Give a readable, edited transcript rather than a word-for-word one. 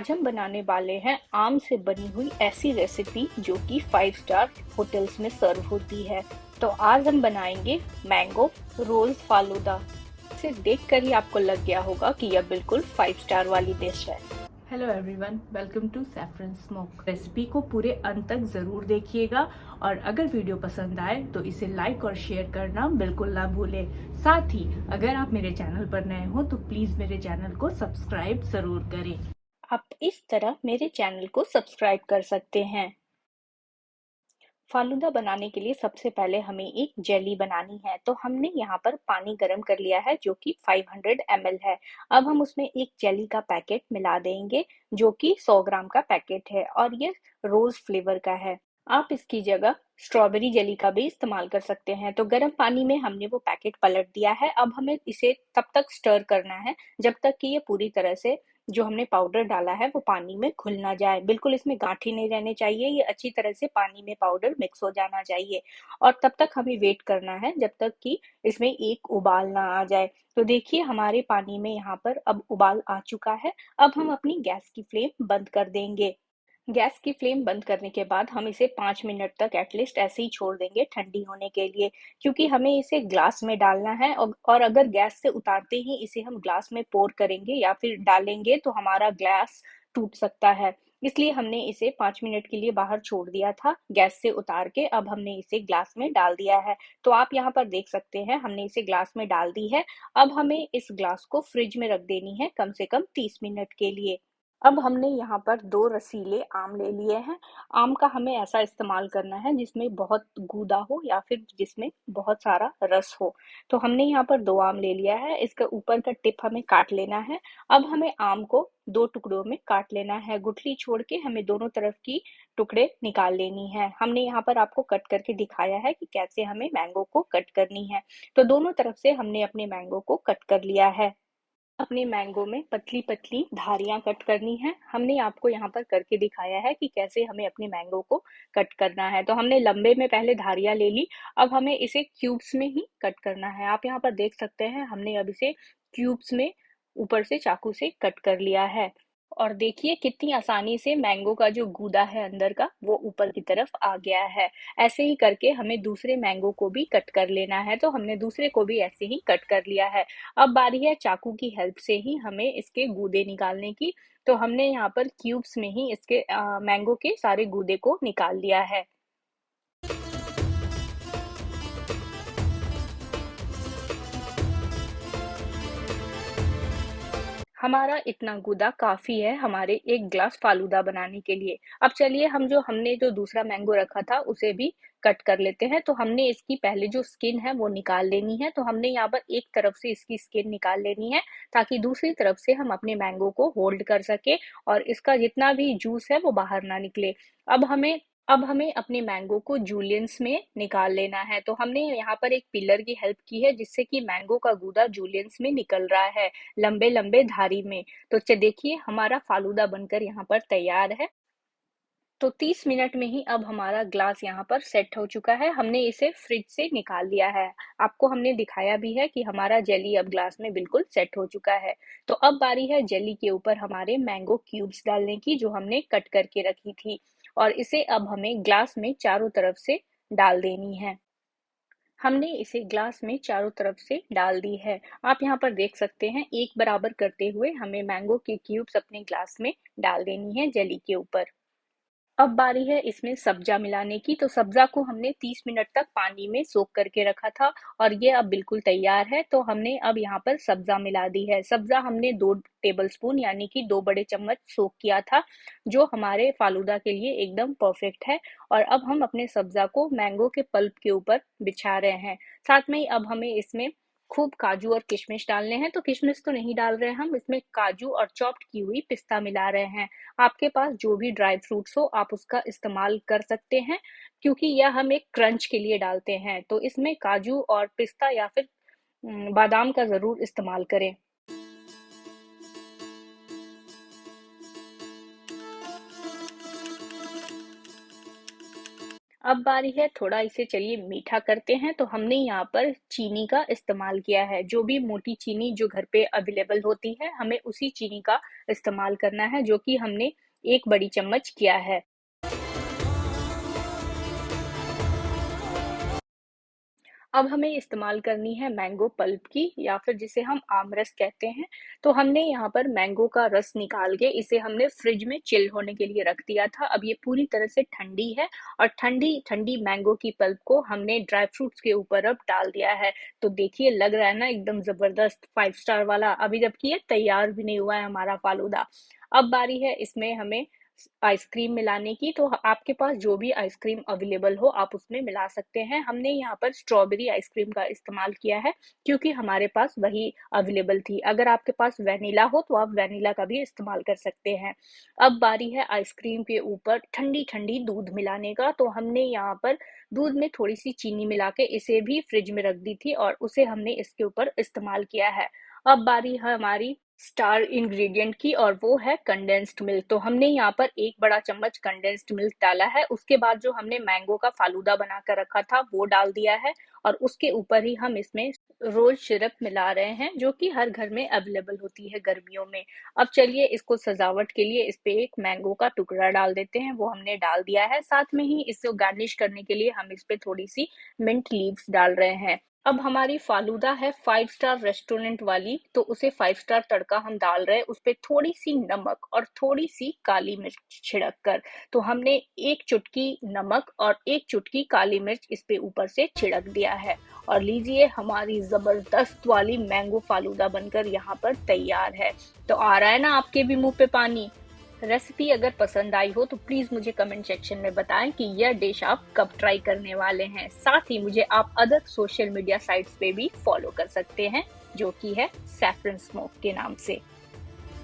आज हम बनाने वाले हैं आम से बनी हुई ऐसी रेसिपी जो कि 5 स्टार होटल्स में सर्व होती है। तो आज हम बनाएंगे मैंगो रोल्स फालूदा। इसे देखकर ही आपको लग गया होगा कि यह बिल्कुल 5 स्टार वाली डिश है। Hello everyone, welcome to Saffron Smoke. Recipe को पूरे अंत तक जरूर देखिएगा और अगर वीडियो पसंद आए तो इसे लाइक और शेयर करना बिल्कुल ना भूलें। साथ ही अगर आप मेरे चैनल पर नए हो तो प्लीज मेरे चैनल को सब्सक्राइब जरूर करें। आप इस तरह मेरे चैनल को सब्सक्राइब कर सकते हैं। फालूदा बनाने के लिए सबसे पहले हमें एक जेली बनानी है। तो हमने यहाँ पर पानी गर्म कर लिया है जो कि 500 ml है। अब हम उसमें एक जेली का पैकेट मिला देंगे जो कि 100 ग्राम का पैकेट है और ये रोज फ्लेवर का है। आप इसकी जगह स्ट्रॉबेरी जेली का भी इस्तेमाल कर सकते हैं। तो गर्म पानी में हमने वो पैकेट पलट दिया है। अब हमें इसे तब तक स्टर करना है जब तक कि ये पूरी तरह से जो हमने पाउडर डाला है वो पानी में घुल ना जाए। बिल्कुल इसमें गांठ ही नहीं रहने चाहिए, ये अच्छी तरह से पानी में पाउडर मिक्स हो जाना चाहिए। और तब तक हमें वेट करना है जब तक कि इसमें एक उबाल ना आ जाए। तो देखिए हमारे पानी में यहाँ पर अब उबाल आ चुका है। अब हम अपनी गैस की फ्लेम बंद कर देंगे। गैस की फ्लेम बंद करने के बाद हम इसे 5 मिनट तक एटलीस्ट ऐसे ही छोड़ देंगे ठंडी होने के लिए, क्योंकि हमें इसे ग्लास में डालना है। और अगर गैस से उतारते ही इसे हम ग्लास में पोर करेंगे या फिर डालेंगे तो हमारा ग्लास टूट सकता है। इसलिए हमने इसे 5 मिनट के लिए बाहर छोड़ दिया था गैस से उतार के। अब हमने इसे ग्लास में डाल दिया है। तो आप यहाँ पर देख सकते हैं हमने इसे ग्लास में डाल दी है। अब हमें इस ग्लास को फ्रिज में रख देनी है कम से कम 30 मिनट के लिए। अब हमने यहाँ पर 2 रसीले आम ले लिए हैं। आम का हमें ऐसा इस्तेमाल करना है जिसमें बहुत गूदा हो या फिर जिसमें बहुत सारा रस हो। तो हमने यहाँ पर 2 आम ले लिया है। इसका ऊपर का टिप हमें काट लेना है। अब हमें आम को 2 टुकड़ों में काट लेना है। गुठली छोड़ के हमें दोनों तरफ की टुकड़े निकाल लेनी है। हमने यहाँ पर आपको कट करके दिखाया है कि कैसे हमें मैंगो को कट करनी है। तो दोनों तरफ से हमने अपने मैंगो को कट कर लिया है। अपने मैंगो में पतली पतली धारियां कट करनी है। हमने आपको यहाँ पर करके दिखाया है कि कैसे हमें अपने मैंगो को कट करना है। तो हमने लंबे में पहले धारियां ले ली। अब हमें इसे क्यूब्स में ही कट करना है। आप यहाँ पर देख सकते हैं हमने अब इसे क्यूब्स में ऊपर से चाकू से कट कर लिया है। और देखिए कितनी आसानी से मैंगो का जो गूदा है अंदर का वो ऊपर की तरफ आ गया है। ऐसे ही करके हमें दूसरे मैंगो को भी कट कर लेना है। तो हमने दूसरे को भी ऐसे ही कट कर लिया है। अब बारी है चाकू की हेल्प से ही हमें इसके गूदे निकालने की। तो हमने यहाँ पर क्यूब्स में ही इसके मैंगो के सारे गूदे को निकाल लिया है। हमारा इतना गूदा काफी है हमारे एक ग्लास फालूदा बनाने के लिए। अब चलिए हमने जो दूसरा मैंगो रखा था उसे भी कट कर लेते हैं। तो हमने इसकी पहले जो स्किन है वो निकाल लेनी है। तो हमने यहाँ पर एक तरफ से इसकी स्किन निकाल लेनी है ताकि दूसरी तरफ से हम अपने मैंगो को होल्ड कर सके और इसका जितना भी जूस है वो बाहर ना निकले। अब हमें अपने मैंगो को जूलियंस में निकाल लेना है। तो हमने यहाँ पर एक पिलर की हेल्प की है जिससे कि मैंगो का गूदा जूलियंस में निकल रहा है लंबे लंबे धारी में। तो देखिए हमारा फालूदा बनकर यहाँ पर तैयार है। तो 30 मिनट में ही अब हमारा ग्लास यहाँ पर सेट हो चुका है। हमने इसे फ्रिज से निकाल लिया है। आपको हमने दिखाया भी है कि हमारा जेली अब ग्लास में बिल्कुल सेट हो चुका है। तो अब बारी है जेली के ऊपर हमारे मैंगो क्यूब्स डालने की जो हमने कट करके रखी थी। और इसे अब हमें ग्लास में चारों तरफ से डाल देनी है। हमने इसे ग्लास में चारों तरफ से डाल दी है। आप यहाँ पर देख सकते हैं एक बराबर करते हुए हमें मैंगो के क्यूब्स अपने ग्लास में डाल देनी है जेली के ऊपर। अब बारी है इसमें सब्जा मिलाने की। तो सब्जा को हमने 30 मिनट तक पानी में सोक करके रखा था और ये अब बिल्कुल तैयार है। तो हमने अब यहाँ पर सब्जा मिला दी है। सब्जा हमने 2 टेबलस्पून यानी कि 2 बड़े चम्मच सोक किया था जो हमारे फालूदा के लिए एकदम परफेक्ट है। और अब हम अपने सब्जा को मैंगो के पल्प के ऊपर बिछा रहे हैं। साथ में ही अब हमें इसमें खूब काजू और किशमिश डालने हैं। तो किशमिश तो नहीं डाल रहे हैं, हम इसमें काजू और चॉप्ड की हुई पिस्ता मिला रहे हैं। आपके पास जो भी ड्राई फ्रूट्स हो आप उसका इस्तेमाल कर सकते हैं, क्योंकि यह हम एक क्रंच के लिए डालते हैं। तो इसमें काजू और पिस्ता या फिर बादाम का जरूर इस्तेमाल करें। अब बारी है थोड़ा इसे चलिए मीठा करते हैं। तो हमने यहाँ पर चीनी का इस्तेमाल किया है। जो भी मोटी चीनी जो घर पे अवेलेबल होती है, हमें उसी चीनी का इस्तेमाल करना है, जो कि हमने 1 बड़ी चम्मच किया है। अब हमें इस्तेमाल करनी है मैंगो पल्प की, या फिर जिसे हम आमरस कहते हैं। तो हमने यहाँ पर मैंगो का रस निकाल के इसे हमने फ्रिज में चिल होने के लिए रख दिया था। अब ये पूरी तरह से ठंडी है, और ठंडी ठंडी मैंगो की पल्प को हमने ड्राई फ्रूट्स के ऊपर अब डाल दिया है। तो देखिए, लग रहा है ना एकदम जबरदस्त 5 स्टार वाला। अभी जबकि ये तैयार भी नहीं हुआ है हमारा फालूदा। अब बारी है इसमें हमें आइसक्रीम मिलाने की। तो आपके पास जो भी आइसक्रीम अवेलेबल हो, आप उसमें मिला सकते हैं। हमने यहाँ पर स्ट्रॉबेरी आइसक्रीम का इस्तेमाल किया है, क्योंकि हमारे पास वही अवेलेबल थी। अगर आपके पास वेनिला हो तो आप वेनिला का भी इस्तेमाल कर सकते हैं। अब बारी है आइसक्रीम के ऊपर ठंडी ठंडी दूध मिलाने का। तो हमने यहाँ पर दूध में थोड़ी सी चीनी मिला के इसे भी फ्रिज में रख दी थी, और उसे हमने इसके ऊपर इस्तेमाल किया है। अब बारी है हमारी स्टार इंग्रेडिएंट की, और वो है कंडेंस्ड मिल्क। तो हमने यहाँ पर 1 बड़ा चम्मच कंडेंस्ड मिल्क डाला है। उसके बाद जो हमने मैंगो का फालूदा बना कर रखा था वो डाल दिया है, और उसके ऊपर ही हम इसमें रोज सिरप मिला रहे हैं, जो कि हर घर में अवेलेबल होती है गर्मियों में। अब चलिए इसको सजावट के लिए इस पे एक मैंगो का टुकड़ा डाल देते हैं। वो हमने डाल दिया है। साथ में ही इसको गार्निश करने के लिए हम इस पे थोड़ी सी मिंट लीव्स डाल रहे हैं। अब हमारी फालूदा है 5 स्टार रेस्टोरेंट वाली, तो उसे 5 स्टार तड़का हम डाल रहे हैं। उस पे थोड़ी सी नमक और थोड़ी सी काली मिर्च छिड़क कर। तो हमने 1 चुटकी नमक और 1 चुटकी काली मिर्च इस पे ऊपर से छिड़क दिया है। और लीजिए, हमारी जबरदस्त वाली मैंगो फालूदा बनकर यहाँ पर तैयार है। तो आ रहा है ना आपके भी मुंह पे पानी। रेसिपी अगर पसंद आई हो तो प्लीज मुझे कमेंट सेक्शन में बताएं कि यह डिश आप कब ट्राई करने वाले हैं। साथ ही मुझे आप अदर सोशल मीडिया साइट्स पे भी फॉलो कर सकते हैं, जो कि है सैफरन स्मोक के नाम से।